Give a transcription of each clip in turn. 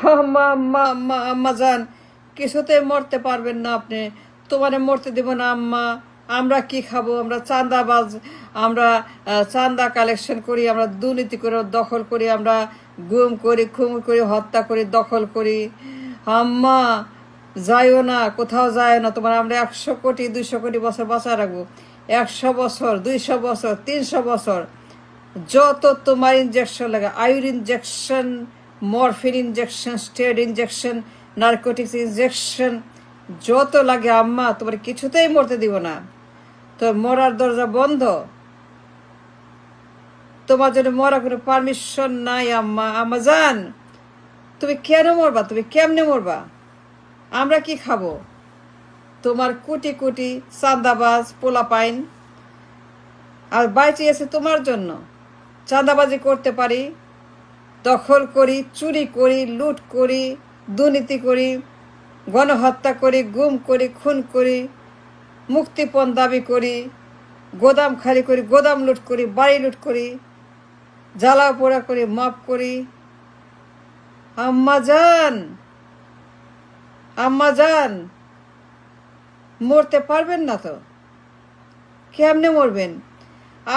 আম্মা আম্মা আম্মা আম্মা যান, কিছুতে মরতে পারবেন না আপনি। তোমারে মরতে দেব না আম্মা। আমরা কি খাবো? আমরা চাঁদাবাজ, আমরা চাঁদা কালেকশন করি, আমরা দুর্নীতি করে দখল করি, আমরা গুম করি, খুন করি, হত্যা করি, দখল করি। আম্মা যাইও না, কোথাও যাইও না। তোমার আমরা 100 কোটি 200 কোটি বছর বাঁচা রাখবো। 100 বছর, 200 বছর, 300 বছর, যত তোমার ইনজেকশন লাগে, আয়ুর injection, morphine injection, steroid injection, narcotics injection, যত লাগে আম্মা, তোমার কিছুতেই মরতে দিব না। তো মরার দরজা বন্ধ, তোমার জন্য মরা কোনো পারমিশন নাই আম্মা। আম্মা জান, তুমি কেন মরবা? তুমি কেমনে মরবা? আমরা কি খাবো? তোমার কোটি কোটি চাঁদাবাজ পোলাপাইন আর বাইচে আছে তোমার জন্য। চাঁদাবাজি করতে পারি, দখল করি, চুরি করি, লুট করি, দুর্নীতি করি, গণহত্যা করি, গুম করি, খুন করি, মুক্তিপণ দাবি করি, গোদাম খালি করি, গোদাম লুট করি, বাড়ি লুট করি, জ্বালাও পোড়া করি, মাপ করি। আম্মা জান, আম্মা জান, মরতে পারবেন না তো? কেমনে মরবেন?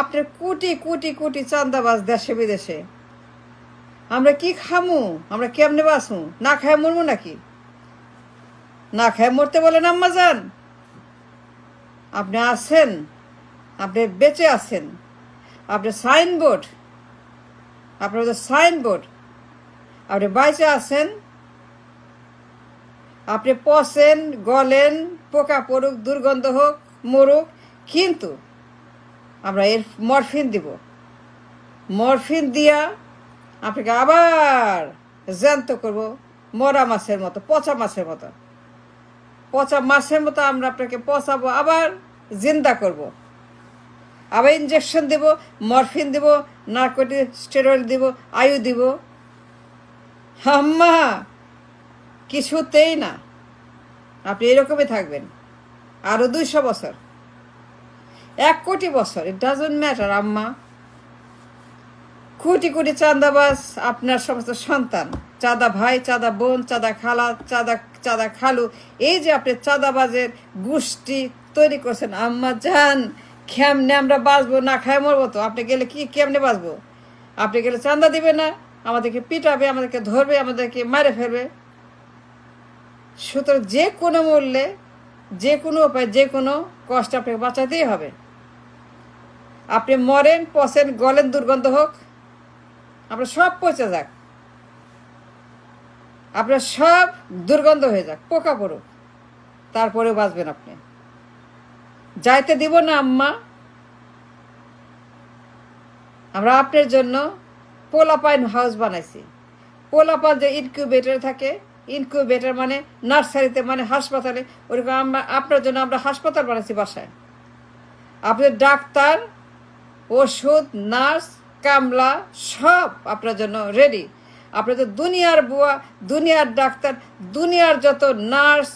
আপনার কোটি কোটি কোটি চাঁদাবাজ দেশে বিদেশে। আমরা কি খামু? আমরা কেমনে বাঁচু? না খায় মরবো নাকি? না খায় মরতে বলেন আম্মা জান? আপনি আছেন, আপনি বেঁচে আছেন, আপনি সাইনবোর্ড, আপনার সাইনবোর্ড, আপনি বাইচে আছেন, আপনি পচেন, গলেন, পোকা পড়ুক, দুর্গন্ধ হোক, মরুক, কিন্তু আমরা এর মরফিন দিব। মরফিন দিয়া আপনাকে আবার জ্যান্ত করব, মরা মাছের মতো, পচা মাছের মতো। পচা মাছের মতো আমরা আপনাকে পচাবো, আবার জিন্দা করব। আবার ইনজেকশন দেব, মরফিন দেব, নার্কোটিক স্টেরয়েড দিব, আয়ু দিব। আম্মা কিছুতেই না, আপনি এরকমই থাকবেন আরো 200 বছর, 1 কোটি বছর, ইট ডাজন্ট ম্যাটার আম্মা। কোটি কোটি চাঁদাবাজ আপনার সমস্ত সন্তান, চাঁদা ভাই, চাঁদা বোন, চাঁদা খালা, চাঁদা খালু, এই যে আপনি চাঁদাবাজের গোষ্ঠী তৈরি করছেন আম্মা জান, কেমনে আমরা বাঁচবো? না খায় মরবো তো। আপনি গেলে কি কেমনে বাঁচবো? আপনি গেলে চাঁদা দিবে না, আমাদেরকে পিটাবে, আমাদেরকে ধরবে, আমাদেরকে মারে ফেলবে। সুতরাং যে কোনো মূল্যে, যে কোনো উপায়, যে কোনো কষ্ট আপনাকে বাঁচাতেই হবে। আপনি মরেন, পচেন, গলেন, দুর্গন্ধ হোক, আপনার সব পচে যাক, আপনার সব দুর্গন্ধ হয়ে যাক, পোকা পড়ুক, তারপরেও বাঁচবেন আপনি। যাইতে দিব না আম্মা। আমরা আপনার জন্য পোলাপাইন হাউস বানাইছি। পোলাপাইন যে ইনকিউবেটরে থাকে, ইনকিউবেটর মানে নার্সারিতে, মানে হাসপাতালে, ওরকম আমরা আপনার জন্য আমরা হাসপাতাল বানাইছি বাসায়। আপনার ডাক্তার, ওষুধ, নার্স, কামলা সব আপনার জন্য রেডি। আপনার তো দুনিয়ার বুয়া, দুনিয়ার ডাক্তার, দুনিয়ার যত নার্স,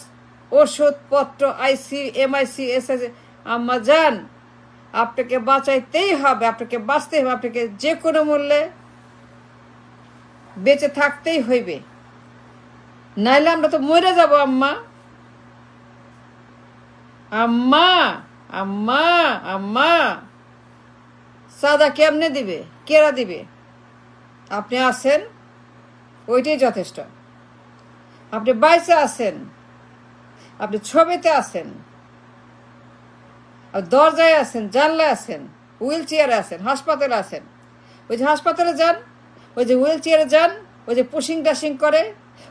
ওষুধপত্র, আইসি, এমআইসি, এসআইসি। আম্মা জান, আপনাকে বাঁচাইতেই হবে, আপনাকে বাঁচতেই হবে, আপনাকে যে কোনো মূল্যে বেঁচে থাকতেই হইবে, নাইলে আমরা তো মরে যাব আম্মা। আম্মা আম্মা আম্মা, চাঁদা কেমনে দিবে? কেরা দিবে? আপনি আছেন, ওইটাই যথেষ্ট। আপনি বাইসে আছেন, আপনি ছবিতে আছেন, দরজায় আছেন, জানলায় আছেন, হুইল চেয়ারে আছেন, হাসপাতালে আছেন। ওই যে হাসপাতালে যান, ওই যে হুইল চেয়ারে যান, ওই যে পুশিং ডাশিং করে,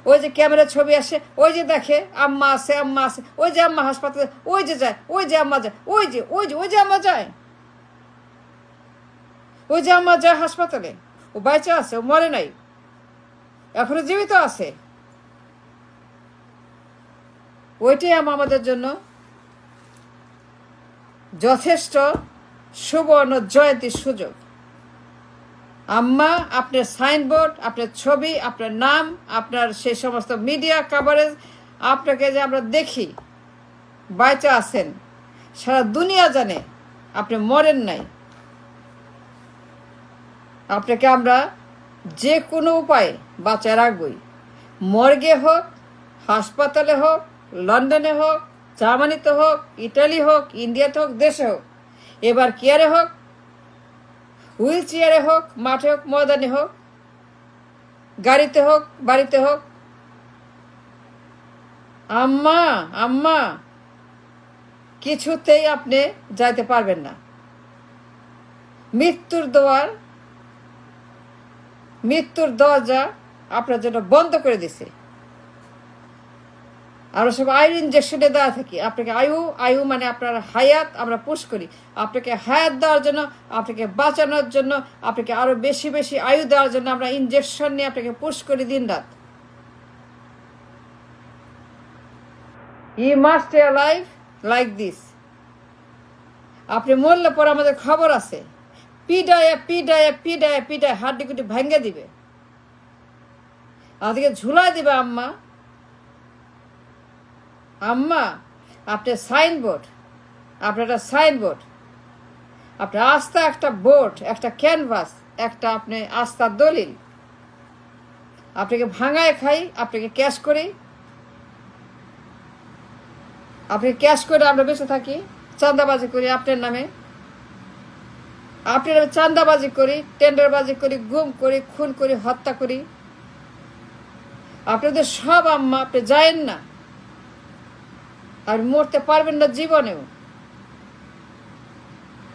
ওই যে ক্যামেরা ছবি আসে, ওই যে দেখে আম্মা আছে, আম্মা আছে, ওই যে আম্মা হাসপাতালে, ওই যে যায়, ওই যে আম্মা যায়, ওই যে ওই যে ওই যে আম্মা যায়, ওই যে আম্মা যায় হাসপাতালে। ও বাইচা আছে, ও মরে নাই, এখনো জীবিত আছে। ওইটাই আমাদের জন্য যথেষ্ট সুবর্ণ জয়ন্তীর সুযোগ। আম্মা, আপনার সাইনবোর্ড, আপনার ছবি, আপনার নাম, আপনার সেই সমস্ত মিডিয়া কভারেজ, আপনাকে যে আমরা দেখি বাইচা আছেন, সারা দুনিয়া জানে আপনি মরেন নাই। আপনাকে আমরা যে কোনো উপায়ে বাঁচায় রাখবই। মর্গে হোক, হাসপাতালে হোক, লন্ডনে হোক, জার্মানিতে হোক, ইটালি হোক, ইন্ডিয়াতে হোক, দেশে হোক, এবার কেয়ারে হোক, হুইল চেয়ারে হোক, মাঠে হোক, ময়দানে হোক, গাড়িতে হোক, বাড়িতে হোক, আম্মা আম্মা কিছুতেই আপনি যাইতে পারবেন না। মৃত্যুর দরজা আপনার জন্য বন্ধ করে দিছে। আমরা সব আয়ু ইঞ্জেকশনে দেওয়া থাকি। আপনাকে আয়ু মানে আপনার হায়াত আমরা পুশ করি। আপনাকে হায়াত দেওয়ার জন্য, আপনাকে বাঁচানোর জন্য, আপনাকে আরো বেশি বেশি আয়ু দেওয়ার জন্য আমরা ইঞ্জেকশন নিয়ে আপনাকে পুশ করি দিন রাত। You must stay alive like this. আপনি মরলে পর আমাদের খবর আছে, পিডায় পিডায় পিডায় পিডায় হাড্ডি কুটি ভেঙে দিবে, আমাদেরকে ঝুলাই দিবে। আম্মা আম্মা আপনার সাইনবোর্ড, আপনার একটা সাইনবোর্ড, আপনার আস্থা একটা বোর্ড, একটা ক্যানভাস, একটা আপনি আস্থার দলিল। আপনাকে ভাঙায় খাই, আপনাকে ক্যাশ করি, আপনি ক্যাশ করে আমরা বেঁচে থাকি, চাঁদাবাজি করি আপনার নামে, আপনার নামে চাঁদাবাজি করি, টেন্ডারবাজি করি, গুম করি, খুন করি, হত্যা করি। আপনাদের সব আম্মা আপনি যায়েন না, আর মরতে পারবেন না জীবনেও।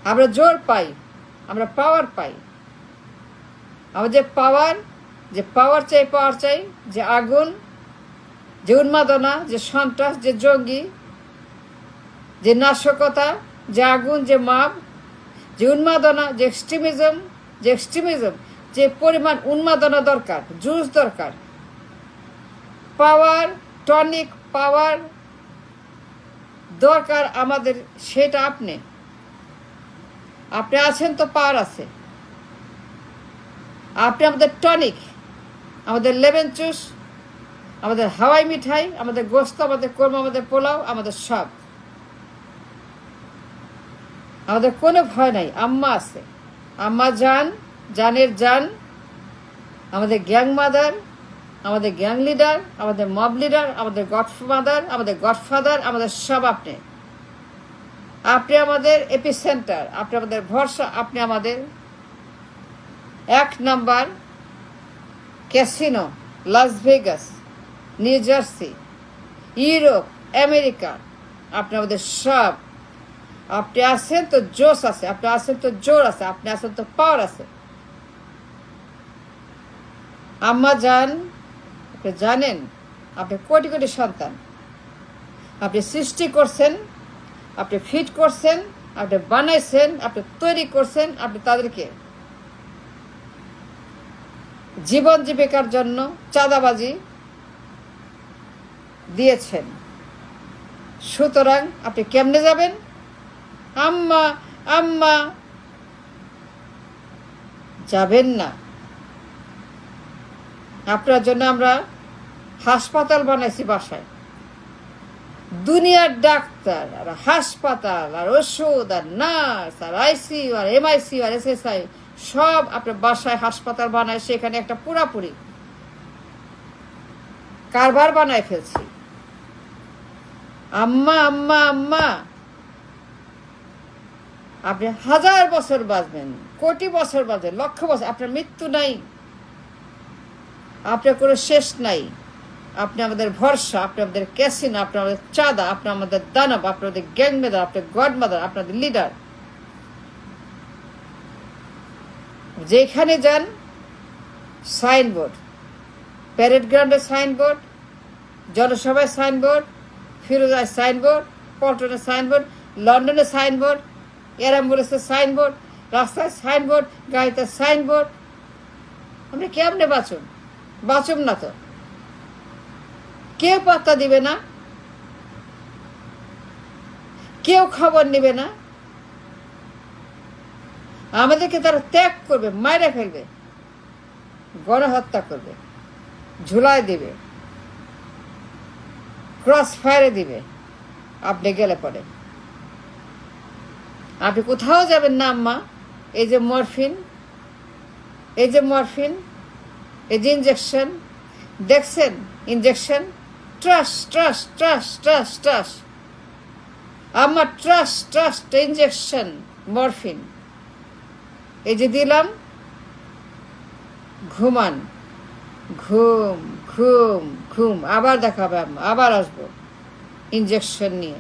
আমরা জোর পাই, আমরা পাওয়ার পাই। আমাদের যে পাওয়ার চাই, যে আগুন, যে উন্মাদনা, যে সন্ত্রাস, যে জঙ্গি, যে নাশকতা, যে আগুন, যে মাপ, যে উন্মাদনা, যে এক্সট্রিমিজম, যে পরিমাণ উন্মাদনা দরকার, জুস দরকার, পাওয়ার, টনিক পাওয়ার দরকার আমাদের, সেটা আপনি আছেন তো, পাওয়ার আছে। আপনি আমাদের টনিক, আমাদের লেমন জুস, আমাদের হাওয়াই মিঠাই, আমাদের গোস্ত, আমাদের কোরমা, আমাদের পোলাও, আমাদের সব। আমাদের কোনো ভয় নাই, আম্মা আছে। আম্মা জানের জান, আমাদের গ্যাং মাদার, আমাদের গ্যাং লিডার, আমাদের মব লিডার, আমাদের গডমাদার, আমাদের গডফাদার, আমাদের সব আপনি। আপনি আমাদের এপিসেন্টার, আপনি আমাদের ভরসা, আপনি আমাদের 1 number casino, Las Vegas, New Jersey, Europe, America, আপনি আমাদের সব। আপনি আছেন তো জোশ আছে, আপনি আছেন তো জোর আছে, আপনি আছেন তো পাওয়ার আছে। আম্মা আপনি জানেন আপনি কোটি কোটি সন্তান, আপনি সৃষ্টি করছেন, আপনি ফিট করছেন, আপনি বানাইছেন, আপনি তৈরি করছেন, আপনি তাদেরকে জীবন জীবিকার জন্য চাঁদাবাজি দিয়েছেন। সুতরাং আপনি কেমনে যাবেন? আম্মা আম্মা যাবেন না। আপনার জন্য আমরা হাসপাতাল বানাইছি বাসায়, দুনিয়ার ডাক্তার আর হাসপাতাল আর ওষুধ আর নার্স আর আইসিইউ আর এমআইসিইউ আর এসএসআই সব আপনার বাসায় হাসপাতাল বানায়, সেখানে একটা পুরাপুরি কারবার বানায় ফেলছি। আম্মা আম্মা আম্মা আপনি 1000 বছর বাঁচবেন, কোটি বছর বাঁচবেন, লক্ষ বছর, আপনার মৃত্যু নাই, আপনার কোনো শেষ নাই। আপনি আমাদের ভরসা, আপনি আমাদের ক্যাসিনো, আপনি আমাদের চাঁদা, আপনি আমাদের দানব, আপনাদের গ্যাং মেদার, আপনার গডমাদার, আপনাদের লিডার। যেখানে যান সাইনবোর্ড, প্যারেড গ্রাউন্ডে সাইনবোর্ড, জনসভায় সাইনবোর্ড, ফিরোজায় সাইনবোর্ড, পল্টনের সাইনবোর্ড, লন্ডনের সাইনবোর্ড, এয়ার অ্যাম্বুলেন্সের সাইনবোর্ড, রাস্তায় সাইনবোর্ড, গাড়িতে সাইনবোর্ড। আপনি কেমনে বাঁচুন না তো, কেউ পাত্তা দিবে না, কেউ খবর নেবে না। আমাদেরকে তারা ত্যাগ করবে, মাইরে ফেলবে, গণহত্যা করবে, ঝুলায় দিবে, ক্রস ফায়ারে দিবে। আপনি গেলে পরে আপনি কোথাও যাবেন না আম্মা। এই যে মরফিন, এই যে ইঞ্জেকশন, দেখছেন injection? Trust trust trust trust trust আম্মা, ট্রাস্ট ট্রাস্ট ইনজেকশন মরফিন এই যে দিলাম, ঘুমান, ঘুম ঘুম ঘুম। আবার দেখাবে আম্মা, আবার আসবো ইনজেকশন নিয়ে।